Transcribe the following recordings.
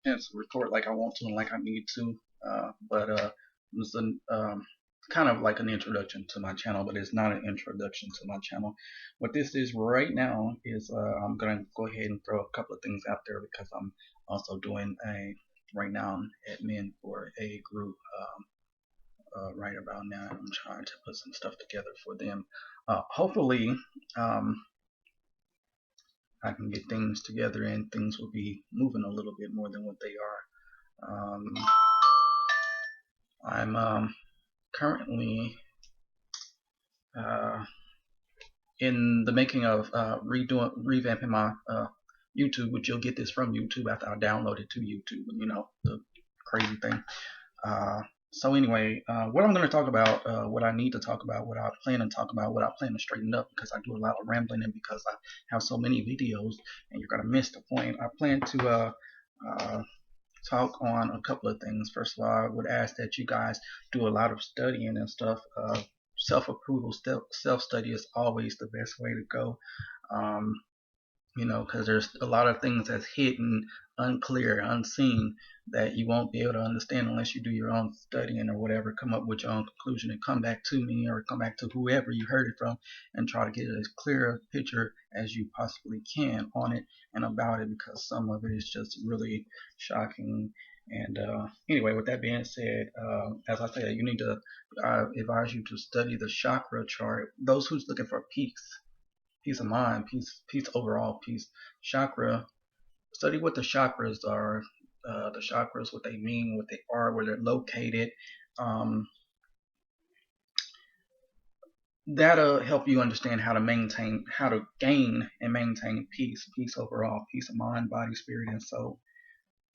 chance to record like I want to and like I need to. But It's kind of like an introduction to my channel, but it's not an introduction to my channel. What this is right now is I'm gonna go ahead and throw a couple of things out there because I'm also doing a right now I'm admin for a group right about now. I'm trying to put some stuff together for them. Hopefully, um, I can get things together and things will be moving a little bit more than what they are. I'm currently uh, in the making of revamping my YouTube, which you'll get this from YouTube after I download it to YouTube. You know, the crazy thing. Uh, so anyway, what I'm going to talk about, what I need to talk about, what I plan to talk about, what I plan to straighten up because I do a lot of rambling and because I have so many videos and you're going to miss the point. I plan to uh, talk on a couple of things. First of all, I would ask that you guys do a lot of studying and stuff. Self-approval, self-study is always the best way to go. Um, you know, because there's a lot of things that's hidden, unclear, unseen that you won't be able to understand unless you do your own studying or whatever, come up with your own conclusion and come back to me or come back to whoever you heard it from and try to get as clear a picture as you possibly can on it and about it because some of it is just really shocking. And anyway, with that being said, as I said, you need to advise you to study the chakra chart. Those who's looking for peace of mind, peace overall, peace. Chakra. Study what the chakras are. The chakras, what they mean, what they are, where they're located. Um, that'll help you understand how to maintain, how to gain and maintain peace, peace overall, peace of mind, body, spirit and soul.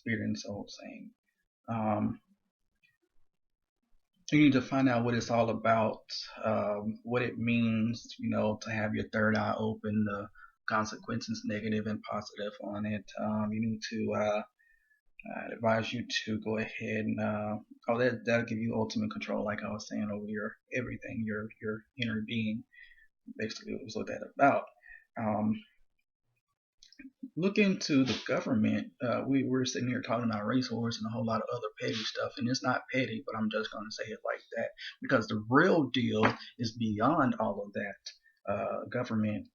Same. Um, you need to find out what it's all about, what it means, you know, to have your third eye open, the consequences, negative and positive on it. You need to I'd advise you to go ahead and that'll give you ultimate control, like I was saying, over your everything, your inner being. Basically, was what that's about. Um, look into the government. We were sitting here talking about race wars and a whole lot of other petty stuff, and it's not petty, but I'm just going to say it like that because the real deal is beyond all of that. Government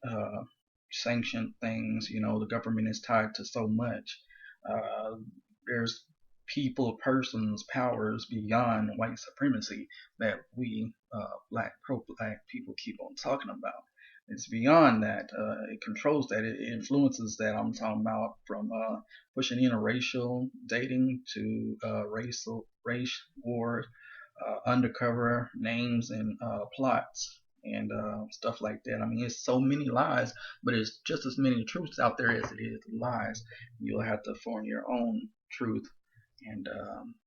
sanctioned things. You know, the government is tied to so much. There's people, persons, powers beyond white supremacy that we pro-black people keep on talking about. It's beyond that. It controls that. It influences that. I'm talking about from pushing interracial dating to race war, undercover names and plots and stuff like that. I mean, it's so many lies, but it's just as many truths out there as it is lies. You'll have to form your own truth and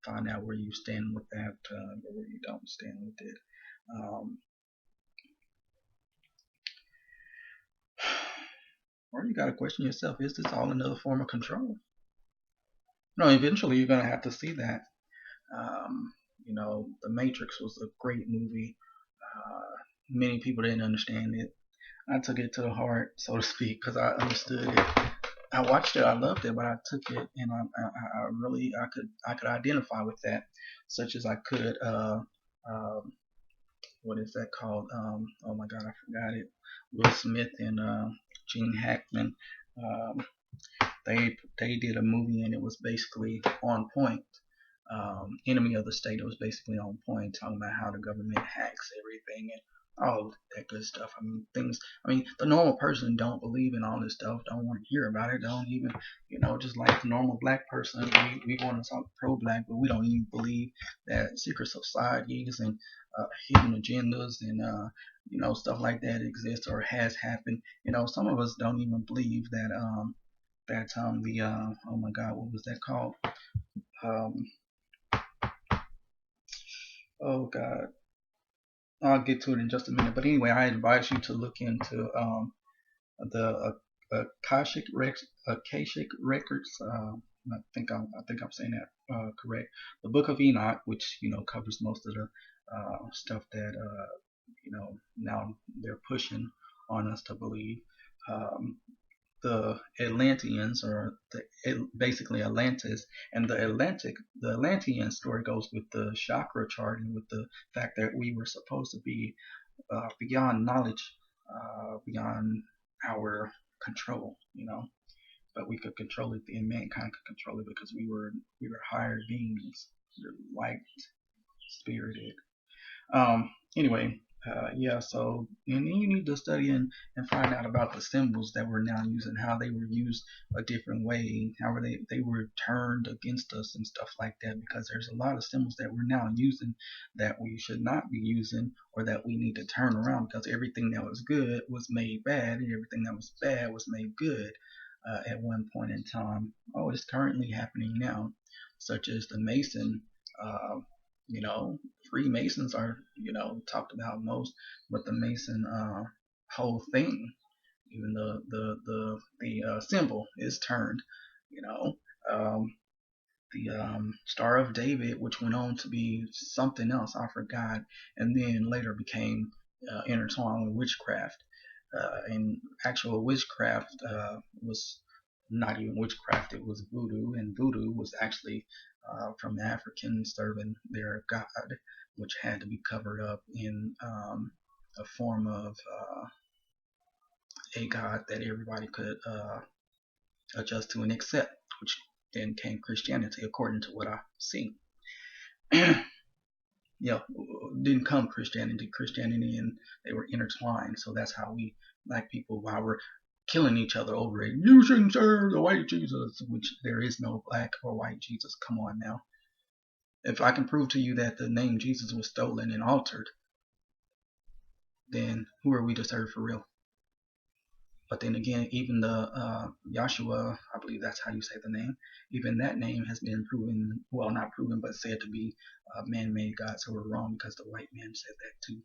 find out where you stand with that or where you don't stand with it. Um, or you got to question yourself: is this all another form of control? No, eventually you're gonna have to see that. Um, you know, The Matrix was a great movie. Uh, Many people didn't understand it. I took it to the heart, so to speak, because I understood it. I watched it, I loved it, but I took it and I really I could identify with that, such as I could um, what is that called? Oh my God, I forgot it. Will Smith and Gene Hackman. Um, they did a movie and it was basically on point. Enemy of the State. It was basically on point, talking about how the government hacks everything and all that good stuff. I mean, things. I mean, the normal person don't believe in all this stuff. Don't want to hear about it. Don't even, you know, just like the normal black person, we want to talk pro-black, but we don't even believe that secret societies and hidden agendas and you know stuff like that exists or has happened. You know, some of us don't even believe that the oh my God, what was that called? Um, oh God, I'll get to it in just a minute. But anyway, I advise you to look into the Akashic records. I think I'm saying that correct. The Book of Enoch, which you know covers most of the stuff that you know now they're pushing on us to believe. Um, the Atlanteans, or basically Atlantis, and the Atlantean story goes with the chakra chart and with the fact that we were supposed to be beyond knowledge, beyond our control, but we could control it, and mankind could control it because we were higher beings, we were light spirited. Anyway, yeah. So and then you need to study and find out about the symbols that we're now using, how they were used a different way, how were they were turned against us and stuff like that. Because there's a lot of symbols that we're now using that we should not be using, or that we need to turn around, because everything that was good was made bad, and everything that was bad was made good at one point in time. Oh, it's currently happening now, such as the Mason. Uh, you know, Freemasons are, talked about most, but the Mason whole thing, even the symbol is turned. You know, um, the Star of David, which went on to be something else, I forgot, and then later became intertwined with witchcraft. And actual witchcraft was not even witchcraft, it was voodoo, and voodoo was actually from the Africans serving their god, which had to be covered up in a form of a god that everybody could adjust to and accept, which then came Christianity, according to what I see. Yeah, didn't come Christianity, and they were intertwined. So that's how we black people, while we're killing each other over it, you shouldn't serve the white Jesus, which there is no black or white Jesus. Come on now. If I can prove to you that the name Jesus was stolen and altered, then who are we to serve for real? But then again, even the Yahshua, I believe that's how you say the name, even that name has been proven, well, not proven, but said to be a man-made God. So we're wrong because the white man said that too.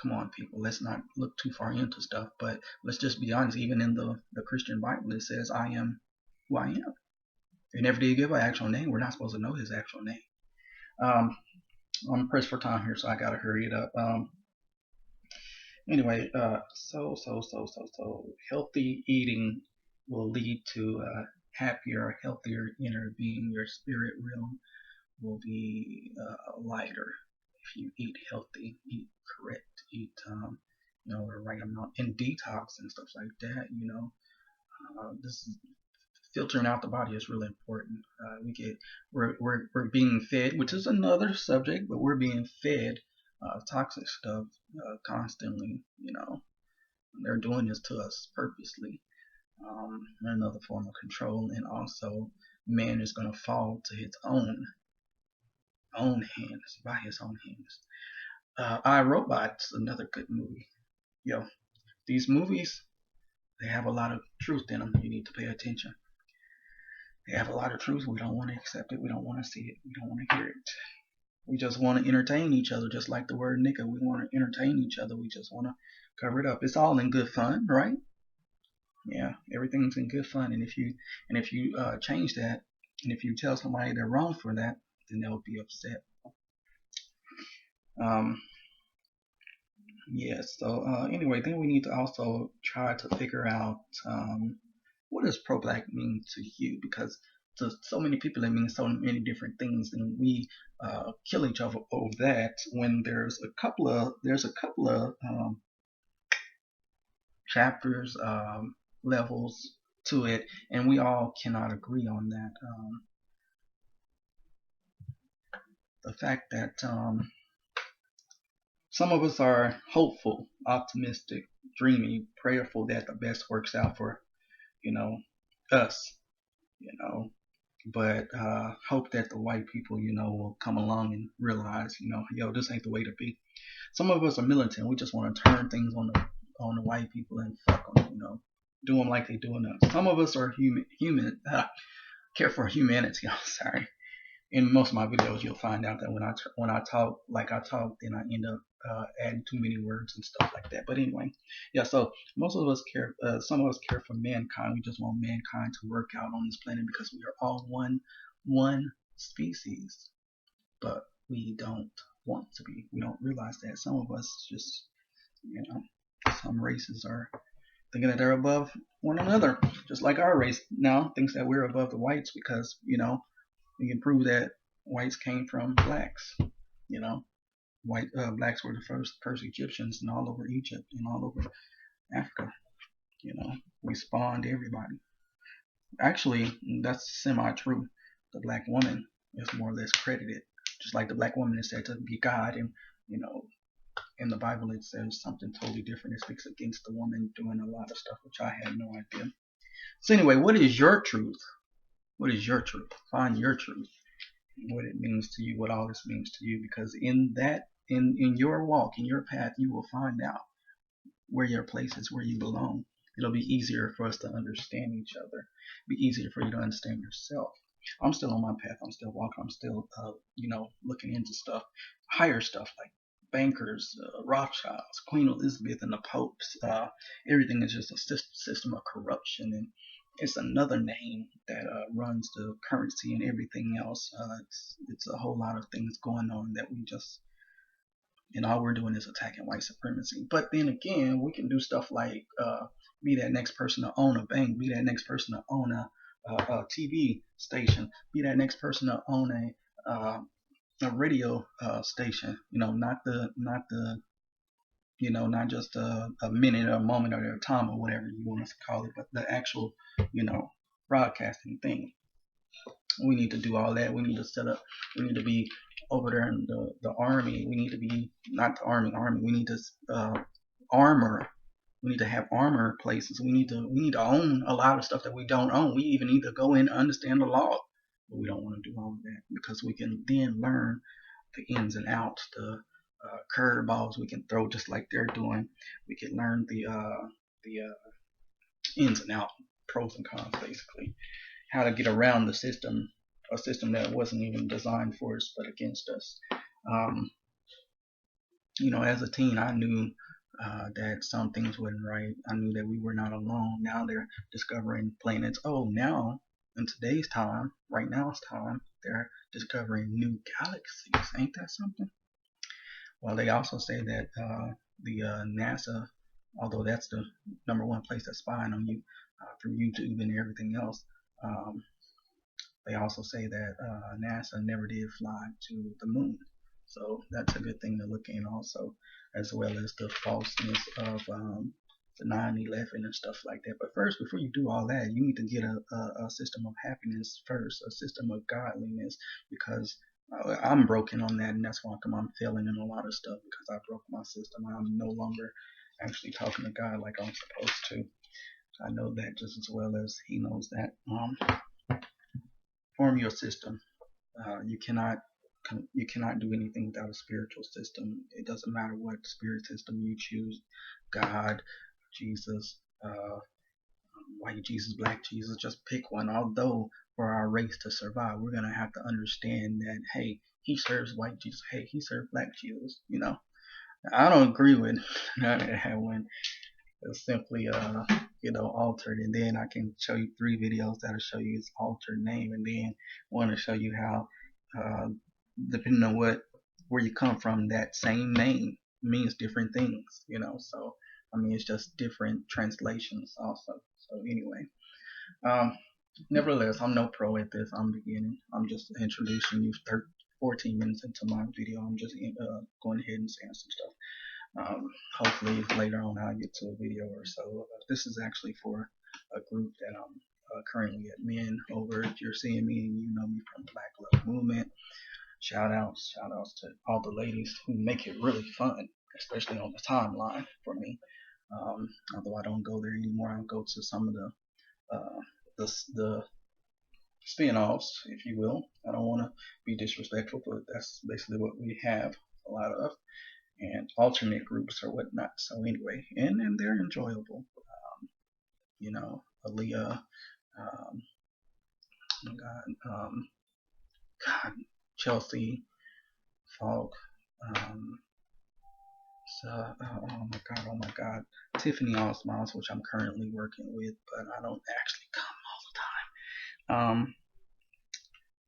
Come on, people, let's not look too far into stuff, but let's just be honest. Even in the Christian Bible, it says, I am who I am. He never did give an actual name. We're not supposed to know his actual name. Um, I'm pressed for time here, so I gotta hurry it up. Anyway, so healthy eating will lead to a happier, healthier inner being. Your spirit realm will be lighter if you eat healthy, eat correct, eat the right amount, and detox and stuff like that. This is filtering out the body is really important. We're being fed, which is another subject, but we're being fed toxic stuff constantly. They're doing this to us purposely. Another form of control, and also man is going to fall to his own hands, by his own hands. I, Robot's another good movie. Yo, these movies, they have a lot of truth in them. You need to pay attention. They have a lot of truth. We don't want to accept it. We don't want to see it. We don't want to hear it. We just want to entertain each other, just like the word nigga. We want to entertain each other. We just want to cover it up. It's all in good fun, right? Yeah, everything's in good fun. And if you change that, and if you tell somebody they're wrong for that, then they'll be upset. Um, yeah. So anyway, then we need to also try to figure out what does pro-black mean to you, because to so many people it means so many different things, and we kill each other over that when there's a couple of chapters, levels to it, and we all cannot agree on that. The fact that some of us are hopeful, optimistic, dreamy, prayerful that the best works out for you know us, you know, but hope that the white people, will come along and realize, yo, this ain't the way to be. Some of us are militant. We just want to turn things on the white people and fuck them, do them like they doing us. Some of us are human, care for humanity. I'm sorry. In most of my videos, you'll find out that when I talk like I talk, then I end up adding too many words and stuff like that. But anyway, yeah. So most of us care. Some of us care for mankind. We just want mankind to work out on this planet because we are all one species. But we don't want to be. We don't realize that some of us just, some races are thinking that they're above one another, just like our race now thinks that we're above the whites because we can prove that whites came from blacks. You know, blacks were the first Egyptians and all over Egypt and all over Africa. We spawned everybody. Actually, that's semi-true. The black woman is more or less credited, just like the black woman is said to be God, and you know, in the Bible it says something totally different. It speaks against the woman doing a lot of stuff, which I had no idea. So anyway, what is your truth? What is your truth? Find your truth. What it means to you, what all this means to you, because in your walk, in your path, you will find out where your place is, where you belong. It'll be easier for us to understand each other. It'll be easier for you to understand yourself. I'm still on my path. I'm still walking. I'm still, looking into stuff, higher stuff like bankers, Rothschilds, Queen Elizabeth, and the popes. Everything is just a system of corruption, and it's another name that runs the currency and everything else. It's a whole lot of things going on that we just and all we're doing is attacking white supremacy. But then again, we can do stuff like be that next person to own a bank, be that next person to own a TV station, be that next person to own a radio station. Not just a minute or a moment or a time or whatever you want us to call it, but the actual, broadcasting thing. We need to do all that. We need to set up. We need to be over there in the army. We need to be not the army. We need to armor. We need to have armor places. We need to own a lot of stuff that we don't own. We even need to go in and understand the law, but we don't want to do all of that because we can then learn the ins and outs, the curveballs we can throw just like they're doing. We can learn the ins and outs, pros and cons, basically how to get around the system, a system that wasn't even designed for us but against us. Um, as a teen, I knew that some things wasn't right. I knew that we were not alone. Now they're discovering planets. Oh, now in today's time, right now's time, they're discovering new galaxies. Ain't that something? Well, they also say that the NASA, although that's the number one place that's spying on you through YouTube and everything else, um, they also say that NASA never did fly to the moon. So that's a good thing to look in also, as well as the falseness of the 9/11 and stuff like that. But first, before you do all that, you need to get a system of happiness first, a system of godliness, because I'm broken on that, and that's why I'm failing in a lot of stuff because I broke my system. I'm no longer actually talking to God like I'm supposed to. I know that just as well as He knows that. Form your system. You cannot do anything without a spiritual system. It doesn't matter what spirit system you choose, God, Jesus, white Jesus, black Jesus, just pick one. Although for our race to survive, we're gonna have to understand that hey, he serves white Jesus, hey, he serves black Jesus. I don't agree with none of that when it's simply altered, and then I can show you 3 videos that'll show you his altered name, and then one to show you how uh, depending on where you come from, that same name means different things. So I mean, it's just different translations also. So anyway, um, nevertheless, I'm no pro at this. I'm beginning. I'm just introducing you 14 minutes into my video. I'm just going ahead and saying some stuff. Hopefully later on I'll get to a video or so. This is actually for a group that I'm currently admin over. If you're seeing me and you know me from the Black Love Movement, shout outs to all the ladies who make it really fun, especially on the timeline for me. Although I don't go there anymore, I go to some of the spin-offs, if you will. I don't want to be disrespectful, but that's basically what we have a lot of, and alternate groups or whatnot. So anyway, and they're enjoyable. Aaliyah, oh my God, Chelsea, Falk, um, oh my God, Tiffany All Smiles, which I'm currently working with, but I don't actually come all the time.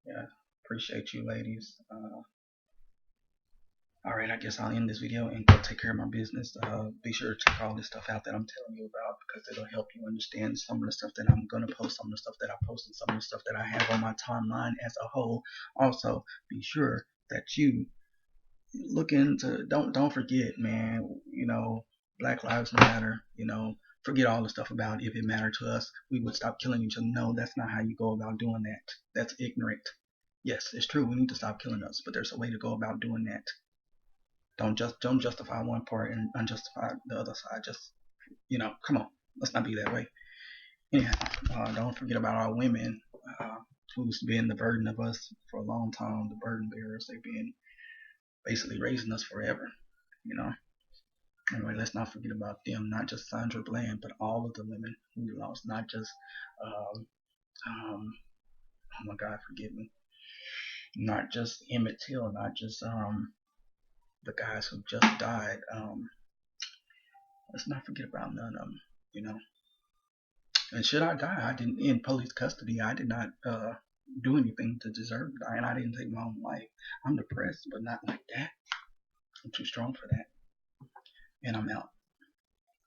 Yeah, appreciate you ladies. Alright, I guess I'll end this video and go take care of my business. Be sure to check all this stuff out that I'm telling you about, because it'll help you understand some of the stuff that I'm going to post, some of the stuff that I post, and some of the stuff that I have on my timeline as a whole. Also, be sure that you look into, don't forget, man, Black Lives Matter, forget all the stuff about if it mattered to us, we would stop killing each other. No, that's not how you go about doing that. That's ignorant. Yes, it's true, we need to stop killing us, but there's a way to go about doing that. Don't justify one part and unjustify the other side. Just come on, let's not be that way. Anyhow, don't forget about our women, who's been the burden of us for a long time. The burden bearers. They've been basically raising us forever. You know. Anyway, let's not forget about them. Not just Sandra Bland, but all of the women we lost. Not just, um, oh my God, forgive me. Not just Emmett Till. Not just the guys who just died. Let's not forget about none of them. You know. And should I die, I didn't in police custody. I did not do anything to deserve dying. I didn't take my own life. I'm depressed, but not like that. I'm too strong for that. And I'm out.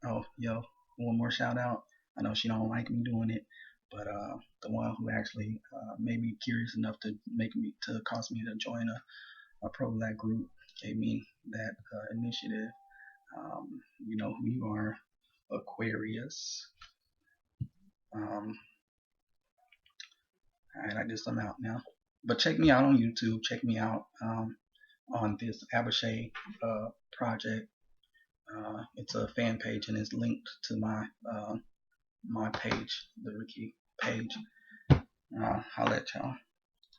Oh, yo, one more shout out. I know she don't like me doing it, but the one who actually made me curious enough to make me to cause me to join a pro black group gave me that initiative. You know who you are, Aquarius. Um, all right, I guess I'm out now. But check me out on YouTube. Check me out on this Abishai project. It's a fan page and it's linked to my page, the Ricky page. I'll let y'all.